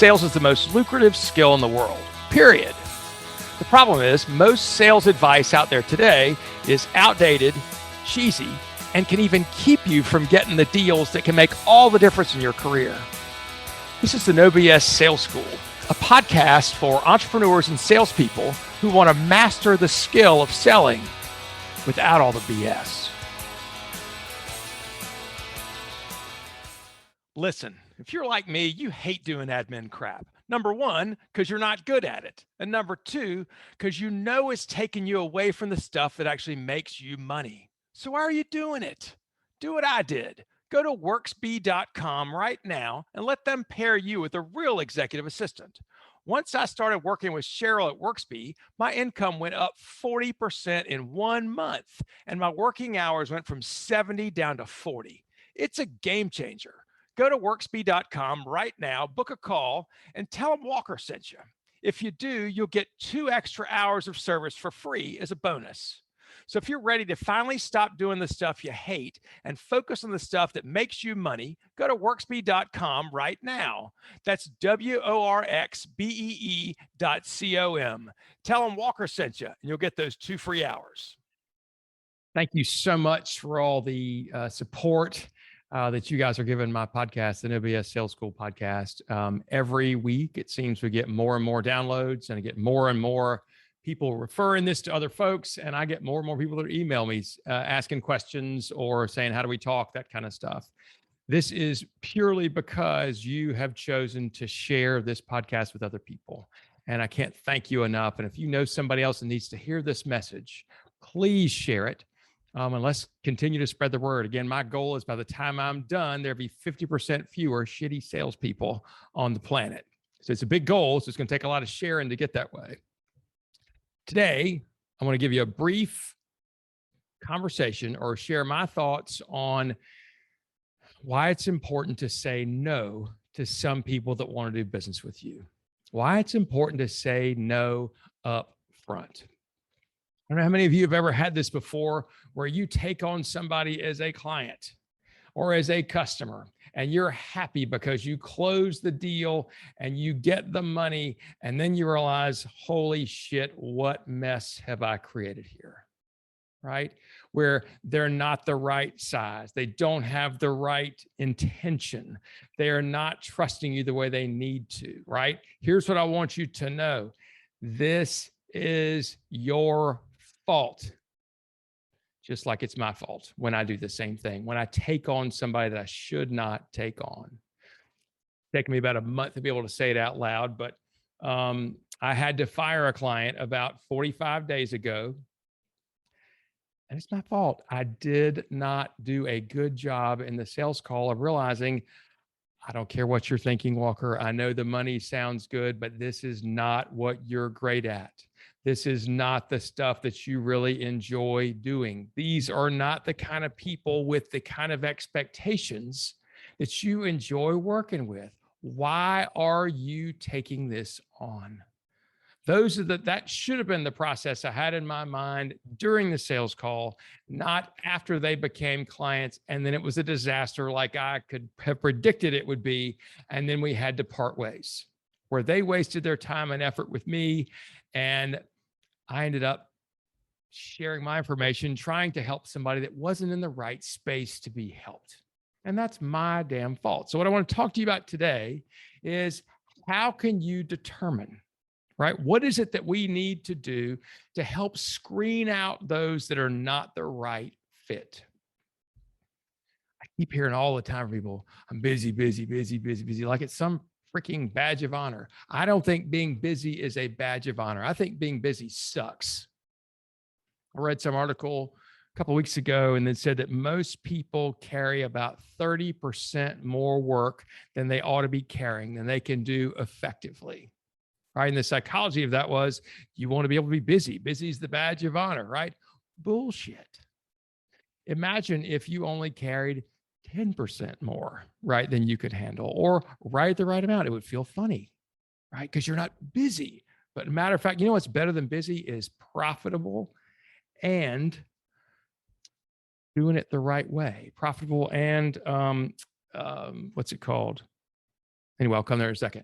sales is the most lucrative skill in the world, period. The problem is most sales advice out there today is outdated, cheesy, and can even keep you from getting the deals that can make all the difference in your career. This is the No BS Sales School, a podcast for entrepreneurs and salespeople who want to master the skill of selling without all the BS. Listen, if you're like me, you hate doing admin crap. Number one, because you're not good at it. And number two, because you know it's taking you away from the stuff that actually makes you money. So why are you doing it? Do what I did. Go to worksby.com right now and let them pair you with a real executive assistant. Once I started working with Cheryl at Worksby, my income went up 40% in 1 month, and my working hours went from 70 down to 40. It's a game changer. Go to worksby.com right now, book a call, and tell them Walker sent you. If you do, you'll get 2 extra hours of service for free as a bonus. So if you're ready to finally stop doing the stuff you hate and focus on the stuff that makes you money, go to worksby.com right now. That's WORXBEE.com. Tell them Walker sent you, and you'll get those 2 free hours. Thank you so much for all the support that you guys are giving my podcast, the No BS Sales School podcast. Every week, it seems we get more and more downloads, and I get more and more people referring this to other folks, and I get more and more people that email me asking questions or saying, how do we talk, that kind of stuff. This is purely because you have chosen to share this podcast with other people, and I can't thank you enough. And if you know somebody else that needs to hear this message, please share it. And let's continue to spread the word. Again, my goal is by the time I'm done, there'll be 50% fewer shitty salespeople on the planet. So it's a big goal. So it's going to take a lot of sharing to get that way. Today, I want to give you a brief conversation or share my thoughts on why it's important to say no to some people that want to do business with you. Why it's important to say no up front. I don't know how many of you have ever had this before where you take on somebody as a client or as a customer and you're happy because you close the deal and you get the money, and then you realize, holy shit, what mess have I created here, right? Where they're not the right size. They don't have the right intention. They are not trusting you the way they need to, right? Here's what I want you to know. This is your fault, just like it's my fault when I do the same thing, when I take on somebody that I should not take on. It's taken me about a month to be able to say it out loud, but I had to fire a client about 45 days ago, and it's my fault. I did not do a good job in the sales call of realizing, I don't care what you're thinking, Walker. I know the money sounds good, but this is not what you're great at. This is not the stuff that you really enjoy doing. These are not the kind of people with the kind of expectations that you enjoy working with. Why are you taking this on? That should have been the process I had in my mind during the sales call, not after they became clients. And then it was a disaster like I could have predicted it would be. And then we had to part ways, where they wasted their time and effort with me. And I ended up sharing my information, trying to help somebody that wasn't in the right space to be helped. And that's my damn fault. So what I want to talk to you about today is, how can you determine, right? What is it that we need to do to help screen out those that are not the right fit? I keep hearing all the time from people, I'm busy, like it's some freaking badge of honor. I don't think being busy is a badge of honor. I think being busy sucks. I read some article a couple of weeks ago and it said that most people carry about 30% more work than they ought to be carrying, than they can do effectively. Right? And the psychology of that was, you want to be able to be busy. Busy is the badge of honor, right? Bullshit. Imagine if you only carried 10% more, right, than you could handle, or right at the right amount. It would feel funny, right? Because you're not busy. But matter of fact, you know what's better than busy is profitable and doing it the right way. Profitable and what's it called? Anyway, I'll come there in a second.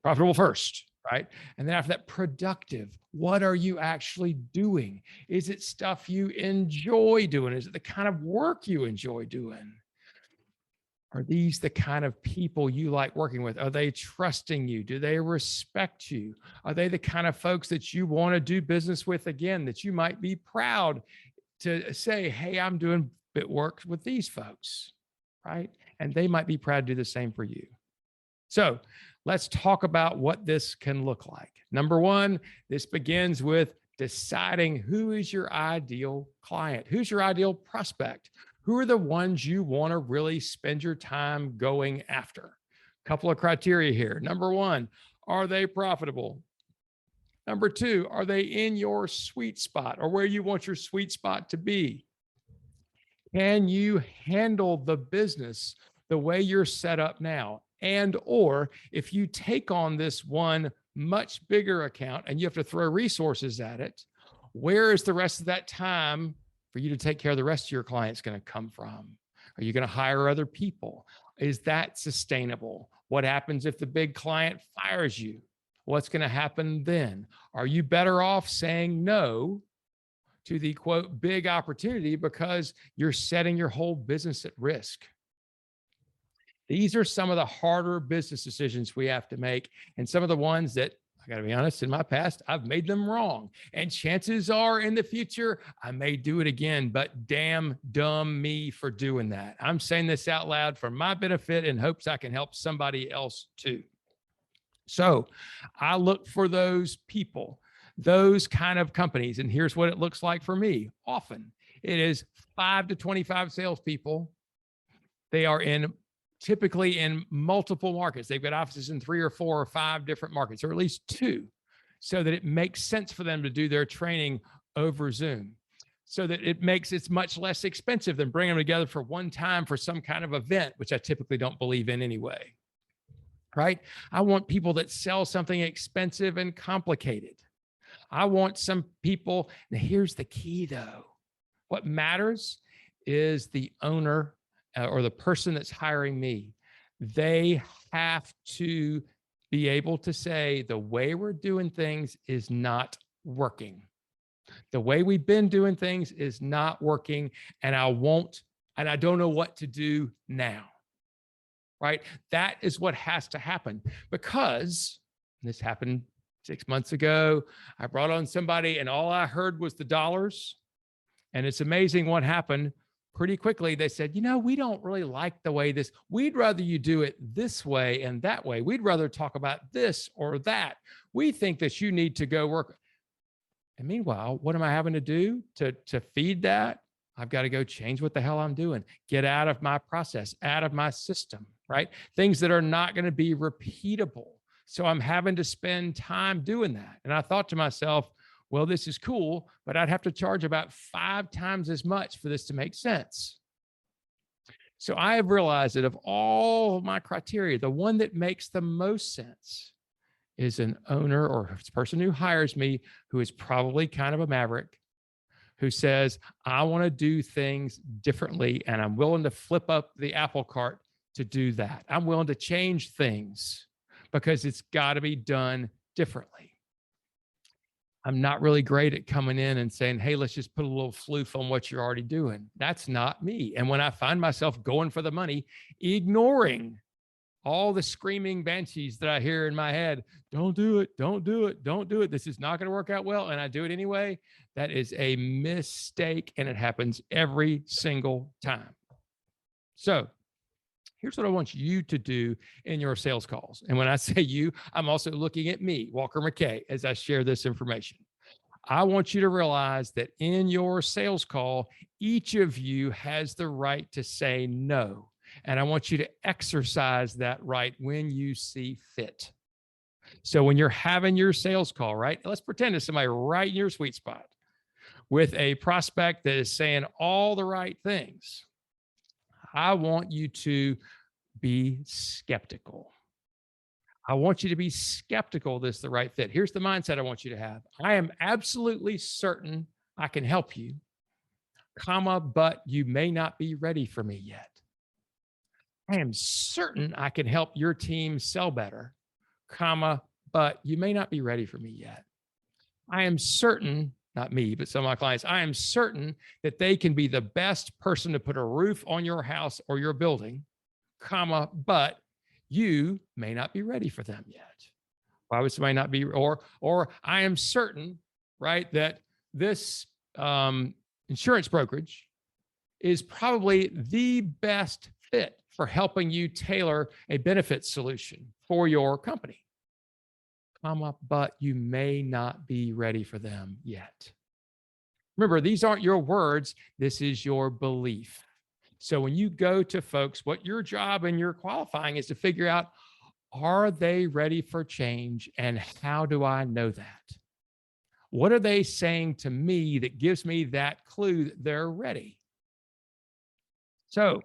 Profitable first, right? And then after that, productive. What are you actually doing? Is it stuff you enjoy doing? Is it the kind of work you enjoy doing? Are these the kind of people you like working with? Are they trusting you? Do they respect you? Are they the kind of folks that you want to do business with again, that you might be proud to say, hey, I'm doing bit work with these folks, right? And they might be proud to do the same for you. So let's talk about what this can look like. Number one, this begins with deciding who is your ideal client, who's your ideal prospect, who are the ones you want to really spend your time going after. A couple of criteria here. Number one, are they profitable? Number two, are they in your sweet spot or where you want your sweet spot to be? Can you handle the business the way you're set up now? And or if you take on this one much bigger account and you have to throw resources at it, where is the rest of that time for you to take care of the rest of your clients going to come from? Are you going to hire other people? Is that sustainable? What happens if the big client fires you? What's going to happen then? Are you better off saying no to the quote big opportunity because you're setting your whole business at risk? These are some of the harder business decisions we have to make, and some of the ones that, I got to be honest, in my past, I've made them wrong. And chances are in the future, I may do it again, but damn dumb me for doing that. I'm saying this out loud for my benefit in hopes I can help somebody else too. So I look for those people, those kind of companies. And here's what it looks like for me. Often it is 5 to 25 salespeople. They are typically in multiple markets. They've got offices in 3 or 4 or 5 different markets, or at least 2, so that it makes sense for them to do their training over Zoom, so that it's much less expensive than bringing them together for one time for some kind of event, which I typically don't believe in anyway. Right? I want people that sell something expensive and complicated. I want some people, now here's the key though. What matters is the owner or the person that's hiring me. They have to be able to say the way we're doing things is not working. The way we've been doing things is not working, and I don't know what to do now. Right? That is what has to happen, because this happened 6 months ago. I brought on somebody and all I heard was the dollars. And it's amazing what happened. Pretty quickly, they said, we don't really like the way this, we'd rather you do it this way and that way. We'd rather talk about this or that. We think that you need to go work. And meanwhile, what am I having to do to feed that? I've got to go change what the hell I'm doing, get out of my process, out of my system, right? Things that are not going to be repeatable. So I'm having to spend time doing that. And I thought to myself, well, this is cool, but I'd have to charge about 5 times as much for this to make sense. So I have realized that of all of my criteria, the one that makes the most sense is an owner or a person who hires me who is probably kind of a maverick, who says, I want to do things differently, and I'm willing to flip up the apple cart to do that. I'm willing to change things because it's got to be done differently. I'm not really great at coming in and saying, hey, let's just put a little floof on what you're already doing. That's not me. And when I find myself going for the money, ignoring all the screaming banshees that I hear in my head, don't do it, don't do it, don't do it. This is not going to work out well. And I do it anyway. That is a mistake. And it happens every single time. So here's what I want you to do in your sales calls. And when I say you, I'm also looking at me, Walker McKay, as I share this information. I want you to realize that in your sales call, each of you has the right to say no. And I want you to exercise that right when you see fit. So when you're having your sales call, right? Let's pretend it's somebody right in your sweet spot with a prospect that is saying all the right things. I want you to be skeptical. I want you to be skeptical this is the right fit. Here's the mindset I want you to have. I am absolutely certain I can help you, but you may not be ready for me yet. I am certain I can help your team sell better, comma, but you may not be ready for me yet. I am certain, not me, but some of my clients, I am certain that they can be the best person to put a roof on your house or your building, comma, but you may not be ready for them yet. Why would somebody not be, or I am certain, right, that this insurance brokerage is probably the best fit for helping you tailor a benefit solution for your company, comma, but you may not be ready for them yet. Remember, these aren't your words. This is your belief. So when you go to folks, what your job and your qualifying is to figure out, are they ready for change? And how do I know that? What are they saying to me that gives me that clue that they're ready? So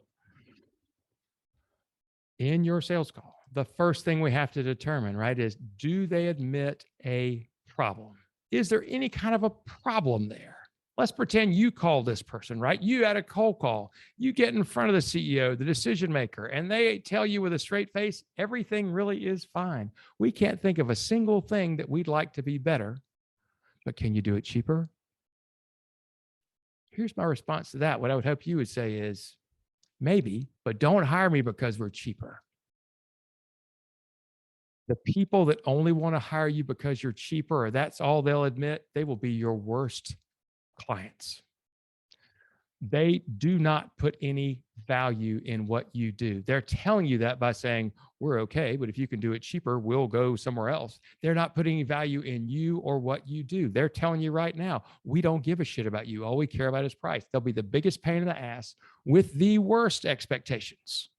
in your sales call, the first thing we have to determine, right, is do they admit a problem? Is there any kind of a problem there? Let's pretend you call this person, right? You had a cold call. You get in front of the CEO, the decision maker, and they tell you with a straight face, everything really is fine. We can't think of a single thing that we'd like to be better, but can you do it cheaper? Here's my response to that. What I would hope you would say is, maybe, but don't hire me because we're cheaper. The people that only want to hire you because you're cheaper or that's all they'll admit, they will be your worst clients. They do not put any value in what you do. They're telling you that by saying, we're okay, but if you can do it cheaper, we'll go somewhere else. They're not putting any value in you or what you do. They're telling you right now, we don't give a shit about you. All we care about is price. They'll be the biggest pain in the ass with the worst expectations.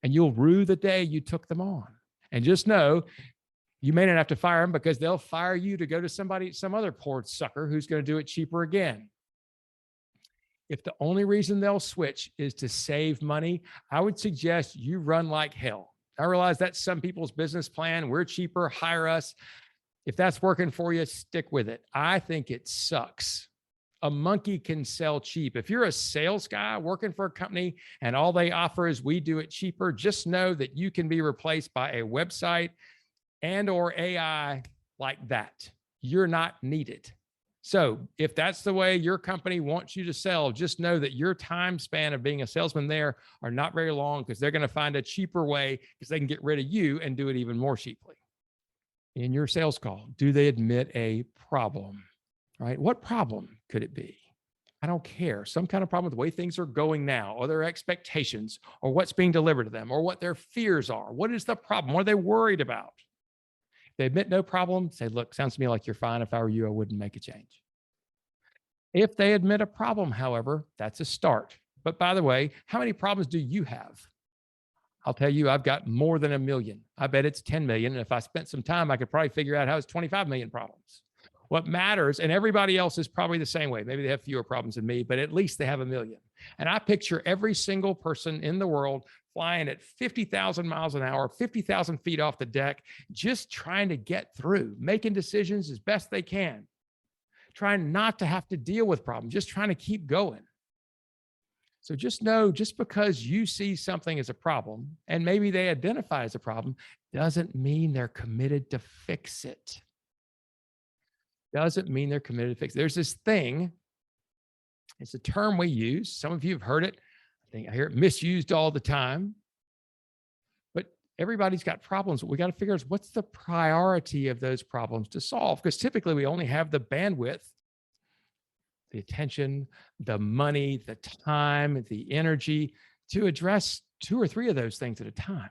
And you'll rue the day you took them on. And just know, you may not have to fire them because they'll fire you to go to some other poor sucker who's going to do it cheaper again. If the only reason they'll switch is to save money, I would suggest you run like hell. I realize that's some people's business plan. We're cheaper, hire us. If that's working for you, stick with it. I think it sucks. A monkey can sell cheap. If you're a sales guy working for a company and all they offer is we do it cheaper, just know that you can be replaced by a website and or AI like that. You're not needed. So if that's the way your company wants you to sell, just know that your time span of being a salesman there are not very long because they're going to find a cheaper way because they can get rid of you and do it even more cheaply. In your sales call, do they admit a problem, right? What problem could it be? I don't care. Some kind of problem with the way things are going now, or their expectations, or what's being delivered to them, or what their fears are. What is the problem? What are they worried about? If they admit no problem, say, look, sounds to me like you're fine. If I were you, I wouldn't make a change. If they admit a problem, however, that's a start. But by the way, how many problems do you have? I'll tell you, I've got more than 1 million. I bet it's 10 million. And if I spent some time, I could probably figure out how it's 25 million problems. What matters, and everybody else is probably the same way. Maybe they have fewer problems than me, but at least they have 1 million. And I picture every single person in the world flying at 50,000 miles an hour, 50,000 feet off the deck, just trying to get through, making decisions as best they can, trying not to have to deal with problems, just trying to keep going. So just know, just because you see something as a problem, and maybe they identify as a problem, doesn't mean they're committed to fix it. Doesn't mean they're committed to fix it. There's this thing, it's a term we use. Some of you have heard it. I hear it misused all the time. But everybody's got problems. What we got to figure out is what's the priority of those problems to solve? Because typically we only have the bandwidth, the attention, the money, the time, the energy to address 2 or 3 of those things at a time.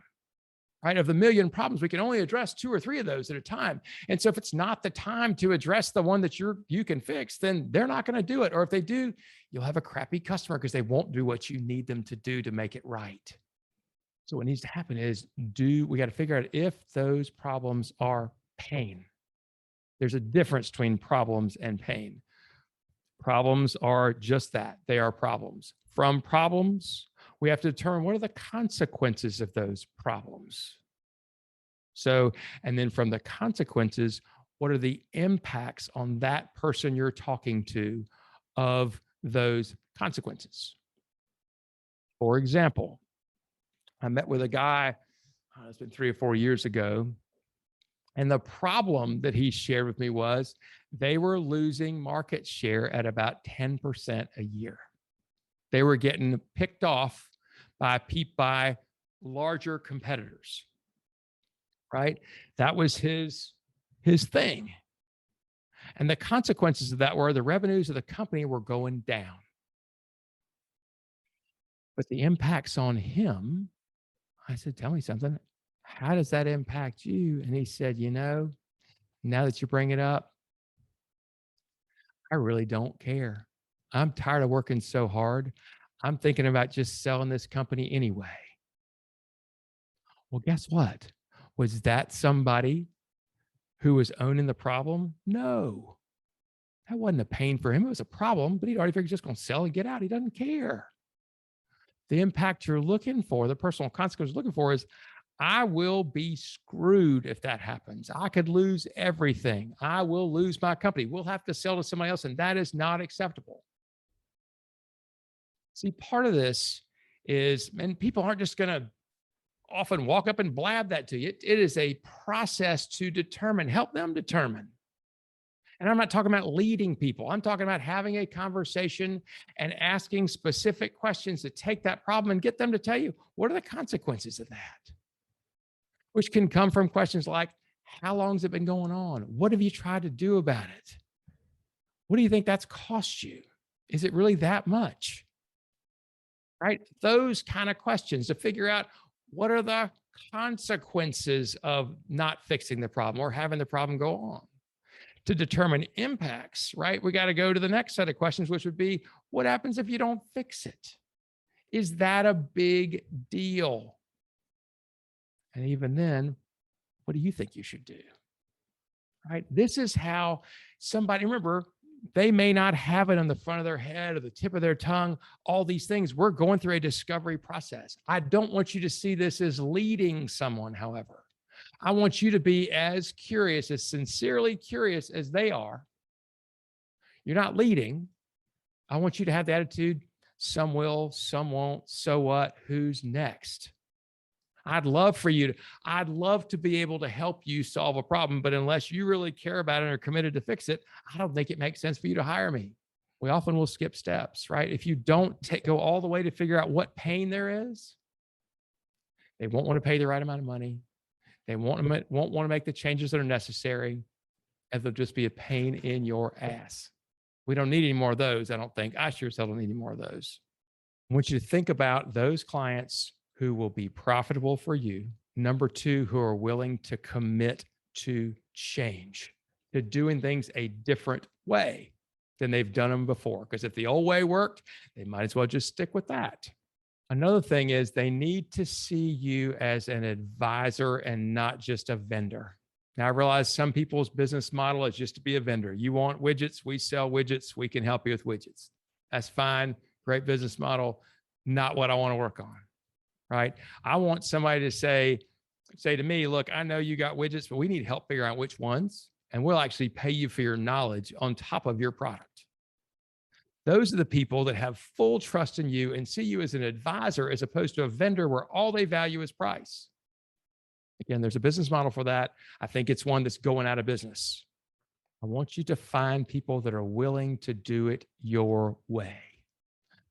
Right? Of the 1 million problems, we can only address 2 or 3 of those at a time. And so if it's not the time to address the one that you can fix, then they're not going to do it. Or if they do, you'll have a crappy customer because they won't do what you need them to do to make it right. So what needs to happen is we got to figure out if those problems are pain. There's a difference between problems and pain. Problems are just that. They are problems. From problems, we have to determine what are the consequences of those problems. So, and then from the consequences, what are the impacts on that person you're talking to of those consequences? For example, I met with a guy It's been 3 or 4 years ago. And the problem that he shared with me was they were losing market share at about 10% a year. They were getting picked off by larger competitors, right? That was his thing. And the consequences of that were the revenues of the company were going down. But the impacts on him, I said, tell me something. How does that impact you? And he said, now that you bring it up, I really don't care. I'm tired of working so hard. I'm thinking about just selling this company anyway. Well, guess what? Was that somebody who was owning the problem? No, that wasn't a pain for him. It was a problem, but he'd already figured just going to sell and get out. He doesn't care. The impact you're looking for, the personal consequence you're looking for is, I will be screwed if that happens. I could lose everything. I will lose my company. We'll have to sell to somebody else, and that is not acceptable. See, part of this is, and people aren't just going to often walk up and blab that to you. It is a process to determine, help them determine. And I'm not talking about leading people. I'm talking about having a conversation and asking specific questions to take that problem and get them to tell you, what are the consequences of that? Which can come from questions like, how long has it been going on? What have you tried to do about it? What do you think that's cost you? Is it really that much? Right? Those kind of questions to figure out, what are the consequences of not fixing the problem or having the problem go on? To determine impacts, right? We got to go to the next set of questions, which would be, what happens if you don't fix it? Is that a big deal? And even then, what do you think you should do? Right? This is how somebody, remember, they may not have it on the front of their head or the tip of their tongue, all these things. We're going through a discovery process. I don't want you to see this as leading someone, however. I want you to be as curious, as sincerely curious as they are. You're not leading. I want you to have the attitude, some will, some won't, so what, who's next? I'd love to be able to help you solve a problem, but unless you really care about it and are committed to fix it, I don't think it makes sense for you to hire me. We often will skip steps, right? If you don't go all the way to figure out what pain there is, they won't want to pay the right amount of money. They won't want to make the changes that are necessary, and they'll just be a pain in your ass. We don't need any more of those, I don't think. I sure as hell don't need any more of those. I want you to think about those clients who will be profitable for you. Number two, who are willing to commit to change, to doing things a different way than they've done them before. Because if the old way worked, they might as well just stick with that. Another thing is they need to see you as an advisor and not just a vendor. Now, I realize some people's business model is just to be a vendor. You want widgets, we sell widgets, we can help you with widgets. That's fine, great business model, not what I want to work on, right? I want somebody to say to me, look, I know you got widgets, but we need help figuring out which ones, and we'll actually pay you for your knowledge on top of your product. Those are the people that have full trust in you and see you as an advisor as opposed to a vendor where all they value is price. Again, there's a business model for that. I think it's one that's going out of business. I want you to find people that are willing to do it your way.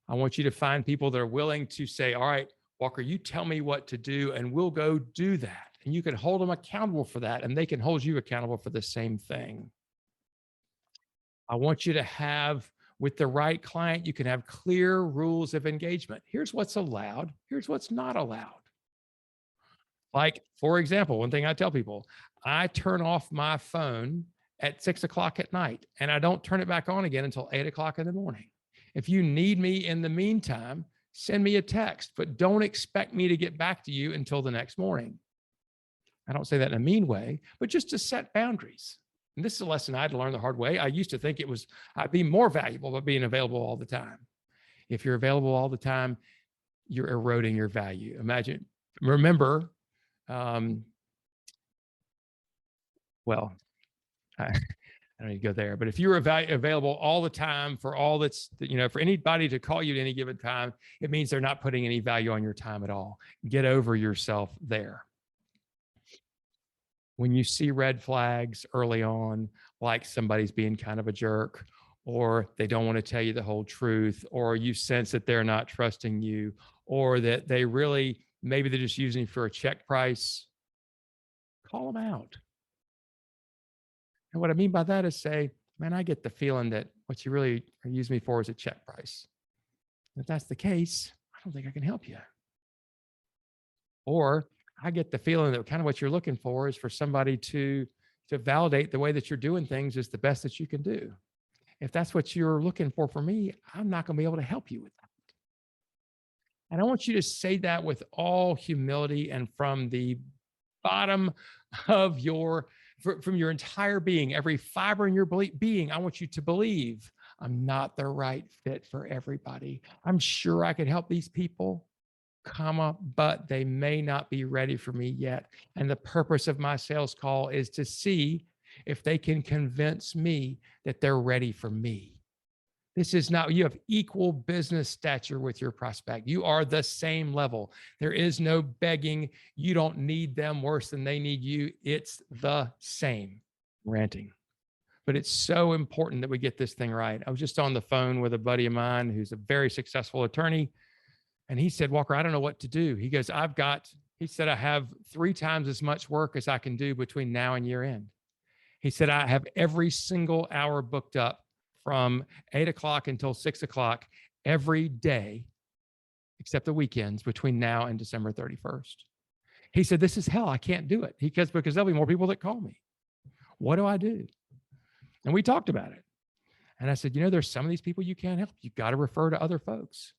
I want you to find people that are willing to say, all right, Walker, you tell me what to do and we'll go do that. And you can hold them accountable for that and they can hold you accountable for the same thing. I want you to have, with the right client, you can have clear rules of engagement. Here's what's allowed. Here's what's not allowed. Like, for example, one thing I tell people, I turn off my phone at 6 o'clock at night and I don't turn it back on again until 8 o'clock in the morning. If you need me in the meantime, send me a text, but don't expect me to get back to you until the next morning. I don't say that in a mean way, but just to set boundaries. And this is a lesson I had to learn the hard way. I used to think I'd be more valuable by being available all the time. If you're available all the time, you're eroding your value. Remember, I don't need to go there, but if you're available all the time for for anybody to call you at any given time, it means they're not putting any value on your time at all. Get over yourself there. when you see red flags early on, like somebody's being kind of a jerk, or they don't want to tell you the whole truth, or you sense that they're not trusting you, or that they really, maybe they're just using you for a check price, call them out. And what I mean by that is say, man, I get the feeling that what you really are using me for is a check price. If that's the case, I don't think I can help you. Or I get the feeling that kind of what you're looking for is for somebody to validate the way that you're doing things is the best that you can do. If that's what you're looking for me, I'm not going to be able to help you with that. And I want you to say that with all humility and from the bottom of from your entire being, every fiber in your being. I want you to believe I'm not the right fit for everybody. I'm sure I could help these people, but they may not be ready for me yet. And the purpose of my sales call is to see if they can convince me that they're ready for me. This is not, you have equal business stature with your prospect. You are the same level. There is no begging. You don't need them worse than they need you. It's the same. Ranting. But it's so important that we get this thing right. I was just on the phone with a buddy of mine who's a very successful attorney. And he said, Walker, I don't know what to do. He goes, he said, I have 3 times as much work as I can do between now and year end. He said, I have every single hour booked up from 8 o'clock until 6 o'clock every day, except the weekends between now and December 31st. He said, this is hell. I can't do it. Because there'll be more people that call me. What do I do? And we talked about it. And I said, there's some of these people you can't help. You've got to refer to other folks.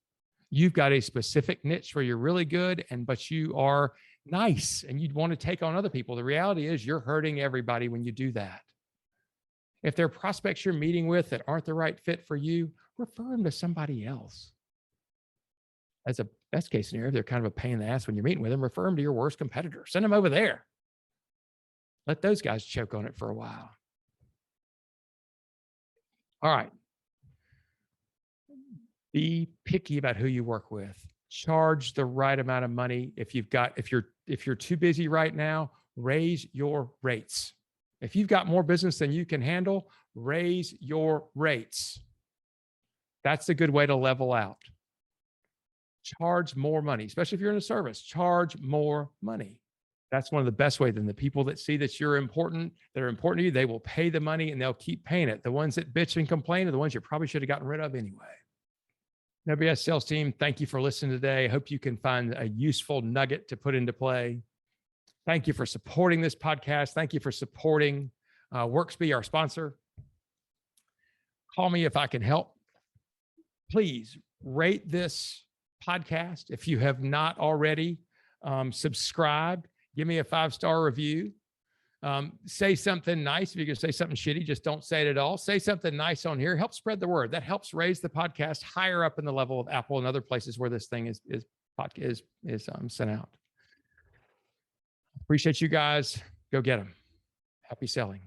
You've got a specific niche where you're really good, but you are nice and you'd want to take on other people. The reality is you're hurting everybody when you do that. If there are prospects you're meeting with that aren't the right fit for you, refer them to somebody else. As a best case scenario, if they're kind of a pain in the ass when you're meeting with them, refer them to your worst competitor. Send them over there. Let those guys choke on it for a while. All right. Be picky about who you work with. Charge the right amount of money. If you're too busy right now, raise your rates. If you've got more business than you can handle, raise your rates. That's a good way to level out. Charge more money, especially if you're in a service. Charge more money. That's one of the best ways. And the people that see that you're important, that are important to you, they will pay the money and they'll keep paying it. The ones that bitch and complain are the ones you probably should have gotten rid of anyway. WS sales team, thank you for listening today. I hope you can find a useful nugget to put into play. Thank you for supporting this podcast. Thank you for supporting Worksby, our sponsor. Call me if I can help. Please rate this podcast. If you have not already, subscribe. Give me a 5-star review. Say something nice. If you're going to say something shitty, just don't say it at all. Say something nice on here. Help spread the word. That helps raise the podcast higher up in the level of Apple and other places where this thing is sent out. Appreciate you guys. Go get them. Happy selling.